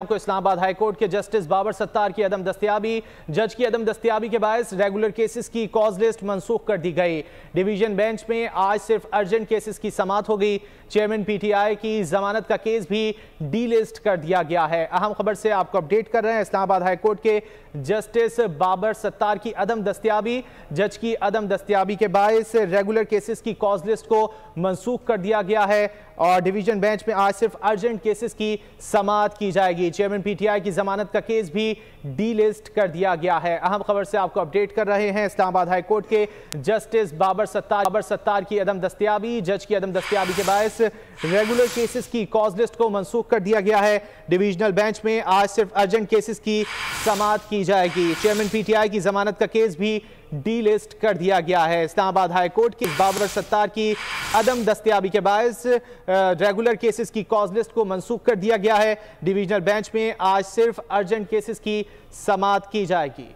को Islamabad high court के justice Babar Sattar की अदम दस्तयाबी जज की अदम दस्तयाबी के बायस रेगुलर केसेस की कॉज लिस्ट मनसूख कर दी गई। डिवीजन बेंच में आज सिर्फ अर्जेंट केसेस की समाअत हो गई। चेयरमैन पीटीआई की जमानत का केस भी डी लिस्ट कर दिया गया है। अहम खबर से आपको अपडेट कर रहे हैं। इस्लामाबाद हाई कोर्ट के जस्टिस बाबर सत्तार की अदम दस्तयाबी जज की अदम दस्तयाबी के बायस रेगुलर केसेस की कॉज लिस्ट को मनसूख कर दिया गया है और डिवीजन बेंच में आज सिर्फ अर्जेंट केसेस की समाअत की जाएगी। चेयरमैन पीटीआई की जमानत का केस भी डी लिस्ट कर दिया गया है। अहम खबर से आपको अपडेट कर रहे हैं। इस्लामाबाद हाई कोर्ट के जस्टिस बाबर सत्तार की अदम दस्तयाबी जज की अदम दस्तयाबी के बायस रेगुलर केसेस की कॉज लिस्ट को मनसूख कर दिया गया है। डिवीजनल बेंच में आज सिर्फ अर्जेंट केसेस की समाअत की जाएगी। चेयरमैन पीटीआई की जमानत का केस भी डी लिस्ट कर दिया गया है। इस्लामाबाद हाई कोर्ट की बाबर सत्तार की अदम दस्तयाबी के बायस रेगुलर केसेस की कॉज लिस्ट को मनसूख कर दिया गया है। डिवीजनल बेंच में आज सिर्फ अर्जेंट केसेस की समाअत की जाएगी।